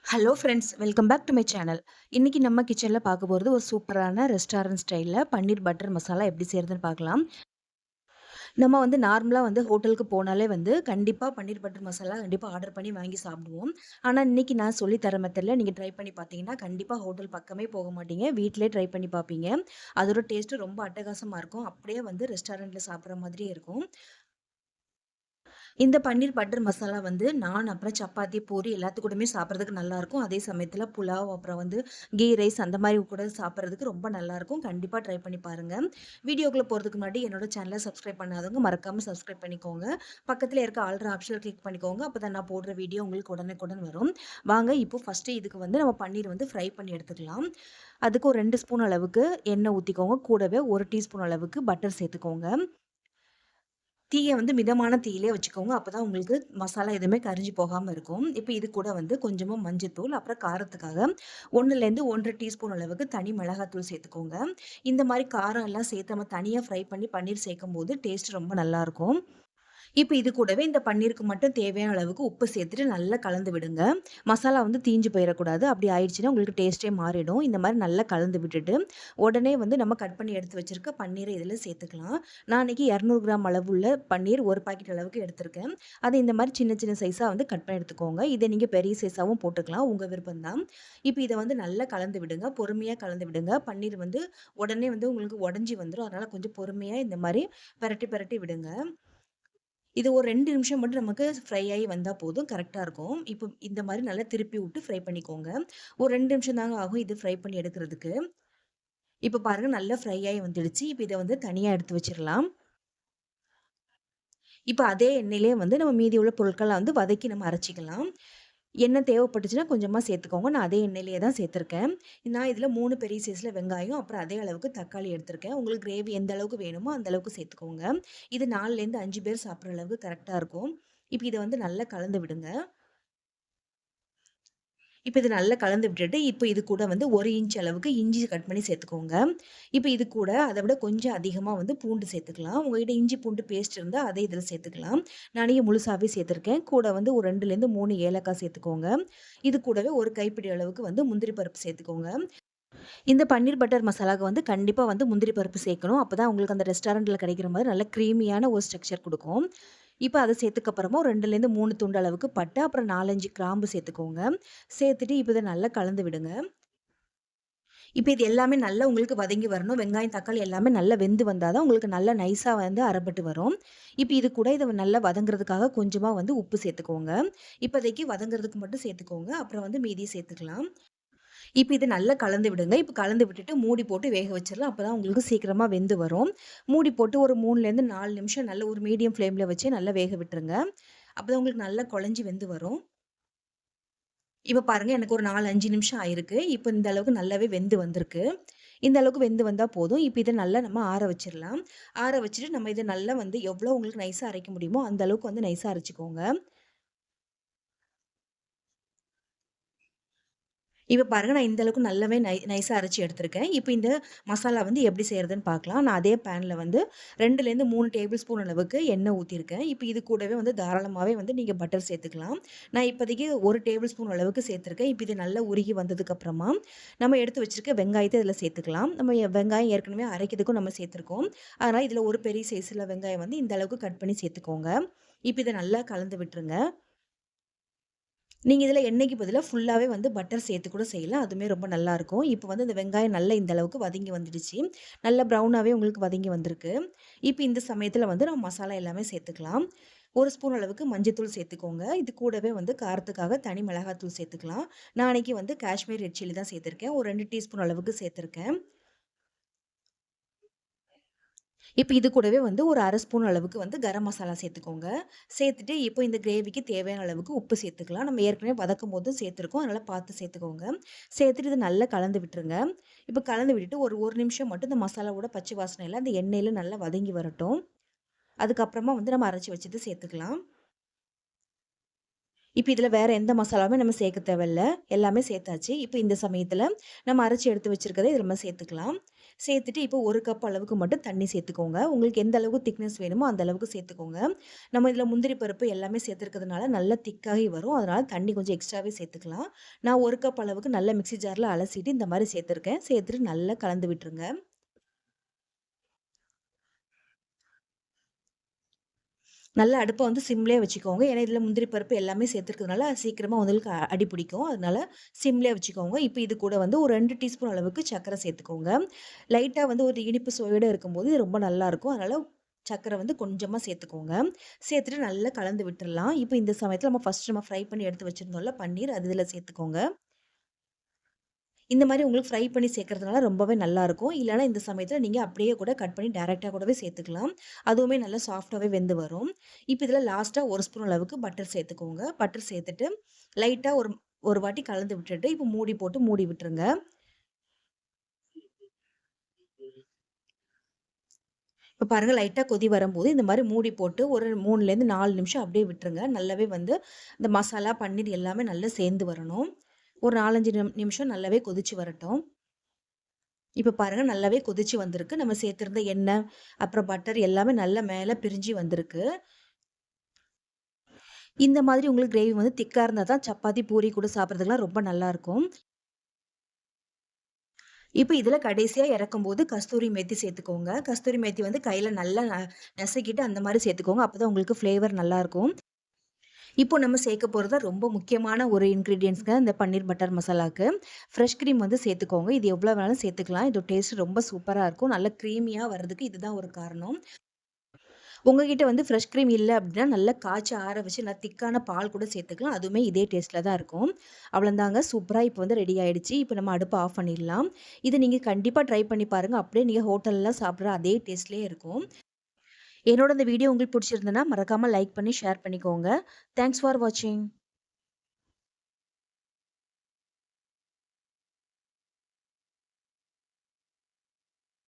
Hello friends, welcome back to my channel. இன்னைக்கு நம்ம கிச்சன்ல பார்க்க போறது ஒரு சூப்பரான ரெஸ்டாரண்ட் ஸ்டைல்ல பன்னீர் பட்டர் மசாலா எப்படி செய்றதுன்னு பார்க்கலாம். நம்ம வந்து நார்மலா வந்து ஹோட்டலுக்கு போனாலே வந்து கண்டிப்பா பன்னீர் பட்டர் மசாலா கண்டிப்பா ஆர்டர் பண்ணி வாங்கி சாப்பிடுவோம். ஆனா இன்னைக்கு நான் சொல்லி தர மெத்தட்ல நீங்க ட்ரை பண்ணி பார்த்தீங்கன்னா, கண்டிப்பா ஹோட்டல் பக்கமே போக மாட்டீங்க. வீட்லயே ட்ரை பண்ணி பார்ப்பீங்க. அதோட டேஸ்ட் ரொம்ப அட்டகாசமா இருக்கும். அப்படியே வந்து ரெஸ்டாரண்ட்ல சாப்பிடுற மாதிரியே இருக்கும். இந்த பன்னீர் பட்டர் மசாலா வந்து நான் அப்புறம் சப்பாத்தி, பூரி எல்லாத்துக்கூடயுமே சாப்பிடுறதுக்கு நல்லாருக்கும். அதே சமயத்தில புலாவ், அப்புறம் வந்து கீ ரைஸ் அந்த மாரி கூட சாப்பிடுறதுக்கு ரொம்ப நல்லாருக்கும். கண்டிப்பா ட்ரை பண்ணி பாருங்க. வீடியோக்குள்ள போறதுக்கு முன்னாடி என்னோட சேனல சப்ஸ்கிரைப் பண்ணாதவங்க மறக்காம சப்ஸ்கிரைப் பண்ணிக்கோங்க. பக்கத்தில இருக்க ஆல்ற ஆப்ஷன கிளிக் பண்ணிக்கோங்க. அப்பதான் நான் போடுற வீடியோ உங்களுக்கு உடனுக்குடன் வரும். வாங்க இப்போ ஃபர்ஸ்ட்டு இதுக்கு வந்து நம்ம பன்னீர் வந்து ஃப்ரை பண்ணி எடுத்துக்கலாம். அதுக்கு ஒரு 2 ஸ்பூன் அளவுக்கு எண்ணெய் ஊத்திக்கோங்க. கூடவே 1 டீஸ்பூன் அளவுக்கு பட்டர் சேர்த்துக்கோங்க. தீய வந்து மிதமான தீயிலே வச்சுக்கோங்க. அப்பதான் உங்களுக்கு மசாலா எதுவுமே கரிஞ்சு போகாம இருக்கும். இப்ப இது கூட வந்து கொஞ்சமா மஞ்சத்தூள், அப்புறம் காரத்துக்காக 1லேருந்து 1 1/2 டீஸ்பூன் அளவுக்கு தனி மிளகாத்தூள் சேர்த்துக்கோங்க. இந்த மாரி காரம் எல்லாம் சேர்த்து நம்ம தனியா ஃப்ரை பண்ணி பன்னீர் சேர்க்கும்போது டேஸ்ட் ரொம்ப நல்லாருக்கும். இப்ப இது கூடவே இந்த பன்னீருக்கு மட்டும் தேவையான அளவுக்கு உப்பு சேர்த்துட்டு நல்லா கலந்து விடுங்க. மசாலா வந்து தீஞ்சு போயிறக்கூடாது. அப்படி ஆயிடுச்சுன்னா உங்களுக்கு டேஸ்ட்டே மாறிடும். இந்த மாரி நல்லா கலந்து விட்டுட்டு, உடனே வந்து நம்ம கட் பண்ணி எடுத்து வச்சிருக்க பன்னீர இதில சேர்த்துக்கலாம். நான் அன்னைக்கு 200 கிராம் அளவுள்ள பன்னீர் 1 பாக்கெட் அளவுக்கு எடுத்திருக்கேன். அத இந்த மாரி சின்ன சின்ன சைஸா வந்து கட் பண்ணி எடுத்துக்கோங்க. இத நீங்க பெரிய சைஸாவும் போட்டுக்கலாம். உங்க விருப்பம் தான். இப்ப இத வந்து நல்லா கலந்து விடுங்க. பொறுமையா கலந்து விடுங்க. பன்னீர் வந்து உடனே வந்து உங்களுக்கு உடைஞ்சு வந்துரும். அதனால கொஞ்சம் பொறுமையா இந்த மாரி பெரட்டி பெரட்டி விடுங்க. இது ஒரு 2 நிமிஷம் மட்டும் நமக்கு ஃப்ரை ஆயி வந்தா போதும். கரெக்ட்டா இருக்கும். இப்போ இந்த மாரி நல்லா திருப்பி விட்டு ஃப்ரை பண்ணிக்கோங்க. ஒரு 2 நிமிஷம் தாங்க ஆகும் இது ஃப்ரை பண்ணி எடுக்கிறதுக்கு. இப்ப பாருங்க நல்லா ஃப்ரை ஆயி வந்துடுச்சு. இப்ப இத வந்து தனியா எடுத்து வச்சிரலாம். இப்ப அதே எண்ணெயிலேயே வந்து நம்ம மீதி உள்ள பொருட்கள வந்து வதக்கி நம்ம அரைச்சுக்கலாம். எண்ணெய் தேவைப்பட்டுச்சுன்னா கொஞ்சமா சேர்த்துக்கோங்க. நான் அதே எண்ணெயிலேயே தான் சேர்த்துருக்கேன். நான் இதில 3 பெரிய சைஸ்ல வெங்காயம், அப்புறம் அதே அளவுக்கு தக்காளி எடுத்திருக்கேன். உங்களுக்கு கிரேவி எந்த அளவுக்கு வேணுமோ அந்த அளவுக்கு சேர்த்துக்கோங்க. இது 4லேருந்து 5 பேர் சாப்பிடுற அளவுக்கு கரெக்ட்டா இருக்கும். இப்ப இத வந்து நல்லா கலந்து விடுங்க. இப்ப இது நல்லா கலந்து விட்டுட்டு, இப்ப இது கூட வந்து 1 இன்ச் அளவுக்கு இஞ்சி கட் பண்ணி சேர்த்துக்கோங்க. இப்ப இது கூட அத விட கொஞ்சம் அதிகமா வந்து பூண்டு சேர்த்துக்கலாம். உங்ககிட்ட இஞ்சி பூண்டு பேஸ்ட் இருந்தா அதே இதில சேர்த்துக்கலாம். நான் இங்க முழுசாவே சேர்த்துருக்கேன். கூட வந்து ஒரு 2லேருந்து 3 ஏலக்காய் சேர்த்துக்கோங்க. இது கூடவே ஒரு கைப்பிடி அளவுக்கு வந்து முந்திரி பருப்பு சேர்த்துக்கோங்க. இந்த பன்னீர் பட்டர் மசாலாக்கு வந்து கண்டிப்பா வந்து முந்திரி பருப்பு சேர்க்கணும். அப்பதான் உங்களுக்கு அந்த ரெஸ்டாரண்ட்ல கிடைக்கிற மாரி நல்ல கிரீமியான ஒரு ஸ்ட்ரக்சர் குடுக்கும். இப்ப அத சேர்த்துக்கு அப்புறமா 2லேருந்து 3 துண்டு அளவுக்கு பட்டை, அப்புறம் 4, 5 கிராம்பு சேர்த்துக்கோங்க. சேர்த்துட்டு இப்ப இத நல்லா கலந்து விடுங்க. இப்ப இது எல்லாமே நல்லா உங்களுக்கு வதங்கி வரணும். வெங்காயம், தக்காளி எல்லாமே நல்லா வெந்து வந்தா தான் உங்களுக்கு நல்லா நைஸா வந்து அரைப்பட்டு வரும். இப்ப இது கூட இத நல்லா வதங்குறதுக்காக கொஞ்சமா வந்து உப்பு சேர்த்துக்கோங்க. இப்போதைக்கு வதங்குறதுக்கு மட்டும் சேர்த்துக்கோங்க. அப்புறம் வந்து மீதிய சேர்த்துக்கலாம். இப்ப இது நல்லா கலந்து விடுங்க. இப்ப கலந்து விட்டுட்டு மூடி போட்டு வேக வச்சிரலாம். அப்பதான் உங்களுக்கு சீக்கிரமா வெந்து வரும். மூடி போட்டு ஒரு 3லேருந்து 4 நிமிஷம் நல்ல ஒரு மீடியம் ஃப்ளேம்ல வச்சு நல்லா வேக விட்டுருங்க. அப்பதான் உங்களுக்கு நல்லா குழஞ்சு வெந்து வரும். இப்ப பாருங்க எனக்கு ஒரு 4, 5 நிமிஷம் ஆயிருக்கு. இப்ப இந்த அளவுக்கு நல்லாவே வெந்து வந்திருக்கு. இந்த அளவுக்கு வெந்து வந்தா போதும். இப்ப இத நல்லா நம்ம ஆற வச்சிரலாம். ஆற வச்சுட்டு நம்ம இத நல்லா வந்து எவ்வளோ உங்களுக்கு நைஸா அரைக்க முடியுமோ, அந்த அளவுக்கு வந்து நைஸா அரைச்சுக்கோங்க. இப்ப பாருங்க நான் இந்த அளவுக்கு நல்லாவே நைஸா அரைச்சு எடுத்திருக்கேன். இப்ப இந்த மசாலா வந்து எப்படி செய்றதுன்னு பார்க்கலாம். நான் அதே பேன்ல வந்து 2லேருந்து 3 டேபிள் ஸ்பூன் அளவுக்கு எண்ணெய் ஊத்தியிருக்கேன். இப்ப இது கூடவே வந்து தாராளமாவே வந்து நீங்க பட்டர் சேர்த்துக்கலாம். நான் இப்போதைக்கு 1 டேபிள் ஸ்பூன் அளவுக்கு சேர்த்துருக்கேன். இப்ப இது நல்லா உருகி வந்ததுக்கு அப்புறமா, நம்ம எடுத்து வச்சிருக்க வெங்காயத்த இதில சேர்த்துக்கலாம். நம்ம வெங்காயம் ஏற்கனவே அரைக்கிறதுக்கும் நம்ம சேர்த்துருக்கோம். அதனால இதில ஒரு பெரிய சைஸ்ல வெங்காயம் வந்து இந்த அளவுக்கு கட் பண்ணி சேர்த்துக்கோங்க. இப்ப இத நல்லா கலந்து விட்டுருங்க. நீங்க இதில எண்ணெய்க்கு பதிலா ஃபுல்லாவே வந்து பட்டர் சேர்த்து கூட செய்யலாம். அதுவுமே ரொம்ப நல்லாருக்கும். இப்ப வந்து இந்த வெங்காயம் நல்லா இந்த அளவுக்கு வதங்கி வந்துடுச்சு. நல்லா ப்ரவுனாவே உங்களுக்கு வதங்கி வந்திருக்கு. இப்ப இந்த சமயத்தில வந்து நம்ம மசாலா எல்லாமே சேர்த்துக்கலாம். 1 ஸ்பூன் அளவுக்கு மஞ்சத்தூள் சேர்த்துக்கோங்க. இது கூடவே வந்து காரத்துக்காக தனி மிளகாத்தூள் சேர்த்துக்கலாம். நான் அன்னைக்கு வந்து காஷ்மீர் ரெட் சில்லி தான் சேர்த்துருக்கேன். ஒரு 2 டீஸ்பூன் அளவுக்கு சேர்த்துருக்கேன். இப்ப இது கூடவே வந்து ஒரு 1/2 ஸ்பூன் அளவுக்கு வந்து கரம் மசாலா சேர்த்துக்கோங்க. சேர்த்துட்டு இப்போ இந்த கிரேவிக்கு தேவையான அளவுக்கு உப்பு சேர்த்துக்கலாம். நம்ம ஏற்கனவே வதக்கும்போது சேர்த்துருக்கோம். அதனால பார்த்து சேர்த்துக்கோங்க. சேர்த்துட்டு இத நல்லா கலந்து விட்டுருங்க. இப்ப கலந்து விட்டுட்டு ஒரு 1 நிமிஷம் மட்டும் இந்த மசாலாவோட பச்சை வாசனை எல்லாம் அந்த எண்ணெயில நல்லா வதங்கி வரட்டும். அதுக்கப்புறமா வந்து நம்ம அரைச்சு வச்சது சேர்த்துக்கலாம். இப்ப இதுல வேற எந்த மசாலாவுமே நம்ம சேர்க்க தேவையில்ல. எல்லாமே சேர்த்தாச்சு. இப்ப இந்த சமயத்துல நம்ம அரைச்சு எடுத்து வச்சிருக்கத இதுல நம்ம சேர்த்துக்கலாம். சேர்த்துட்டு இப்போ 1 கப் அளவுக்கு மட்டும் தண்ணி சேர்த்துக்கோங்க. உங்களுக்கு எந்த அளவுக்கு திக்னஸ் வேணுமோ அந்த அளவுக்கு சேர்த்துக்கோங்க. நம்ம இதில முந்திரி பருப்பு எல்லாமே சேர்த்துருக்கிறதுனால நல்லா திக்காகி வரும். அதனால தண்ணி கொஞ்சம் எக்ஸ்ட்ராவே சேர்த்துக்கலாம். நான் 1 கப் அளவுக்கு நல்லா மிக்ஸி ஜார்ல அலசிட்டு இந்த மாரி சேர்த்துருக்கேன். சேர்த்துட்டு நல்லா கலந்து விட்டுருங்க. நல்லா அடுப்ப வந்து சிம்லயே வச்சுக்கோங்க. ஏன்னா, இதில முந்திரி பருப்பு எல்லாமே சேர்த்துருக்கிறதுனால, அது சீக்கிரமா உங்களுக்கு அடி பிடிக்கும். அதனால சிம்லயே வச்சுக்கோங்க. இப்ப இது கூட வந்து ஒரு 2 டீஸ்பூன் அளவுக்கு சர்க்கரை சேர்த்துக்கோங்க. லைட்டா வந்து ஒரு இனிப்பு சுவையோட இருக்கும்போது இது ரொம்ப நல்லாருக்கும். அதனால சர்க்கரை வந்து கொஞ்சமா சேர்த்துக்கோங்க. சேர்த்துட்டு நல்லா கலந்து விட்டுறலாம். இப்ப இந்த சமயத்தில நம்ம ஃப்ரை பண்ணி எடுத்து வச்சிருந்தோம்ல பன்னீர், அது இதில சேர்த்துக்கோங்க. இந்த மாரி உங்களுக்கு ஃப்ரை பண்ணி சேர்க்கறதுனால ரொம்பவே நல்லாருக்கும். இல்லன்னா இந்த சமயத்தில நீங்க அப்படியே கூட கட் பண்ணி டைரக்ட்டா கூடவே சேர்த்துக்கலாம். அதுவுமே நல்லா சாஃப்ட்டாவே வெந்து வரும். இப்ப இதில லாஸ்ட்டா 1 ஸ்பூன் அளவுக்கு பட்டர் சேர்த்துக்கோங்க. பட்டர் சேர்த்துட்டு லைட்டா ஒரு ஒரு வாட்டி கலந்து விட்டுட்டு, இப்ப மூடி போட்டு மூடி விட்டுருங்க. இப்ப பாருங்க லைட்டா கொதி வரும்போது இந்த மாரி மூடி போட்டு ஒரு 3லேருந்து 4 நிமிஷம் அப்படியே விட்டுருங்க. நல்லாவே வந்து இந்த மசாலா, பன்னீர் எல்லாமே நல்லா சேர்ந்து வரணும். ஒரு 4, 5 நிமிஷம் நல்லாவே கொதிச்சு வரட்டும். இப்ப பாருங்க நல்லாவே கொதிச்சு வந்திருக்கு. நம்ம சேர்த்திருந்த எண்ணெய், அப்புறம் பட்டர் எல்லாமே நல்லா மேல பிரிஞ்சு வந்திருக்கு. இந்த மாதிரி உங்களுக்கு கிரேவி வந்து திக்கா இருந்தா தான் சப்பாத்தி, பூரி கூட சாப்பிடுறதுக்குலாம் ரொம்ப நல்லாருக்கும். இப்ப இதுல கடைசியா இறக்கும்போது கஸ்தூரி மேத்தி சேர்த்துக்கோங்க. கஸ்தூரி மேத்தி வந்து கையில நல்லா நசுக்கிட்டு அந்த மாரி சேர்த்துக்கோங்க. அப்பதான் உங்களுக்கு ஃப்ளேவர் நல்லாருக்கும். இப்போ நம்ம சேர்க்க போறது ரொம்ப முக்கியமான ஒரு இன்கிரீடியன்ட்ஸ்ங்க இந்த பன்னீர் பட்டர் மசாலாக்கு. ஃப்ரெஷ் கிரீம் வந்து சேர்த்துக்கோங்க. இது எவ்வளோ வேணாலும் சேர்த்துக்கலாம். இது டேஸ்ட் ரொம்ப சூப்பரா இருக்கும். நல்ல கிரீமியா வர்றதுக்கு இதுதான் ஒரு காரணம். உங்ககிட்ட வந்து ஃப்ரெஷ் கிரீம் இல்ல அப்டின்னா, நல்லா காய்ச்சி ஆற வச்சு நல்லா திக்கான பால் கூட சேர்த்துக்கலாம். அதுவுமே இதே டேஸ்ட்ல தான் இருக்கும். அவ்வளோதாங்க சூப்பரா இப்போ வந்து ரெடி ஆயிடுச்சு. இப்போ நம்ம அடுப்ப ஆஃப் பண்ணிடலாம். இது நீங்க கண்டிப்பா ட்ரை பண்ணி பாருங்க. அப்படியே நீங்க ஹோட்டல்லாம் சாப்பிடுற அதே டேஸ்ட்லயே இருக்கும். என்னோட இந்த வீடியோ உங்களுக்கு பிடிச்சிருந்ததுன்னா, மறக்காம லைக் பண்ணி ஷேர் பண்ணிக்கோங்க. தேங்க்ஸ் ஃபார் வாட்சிங்.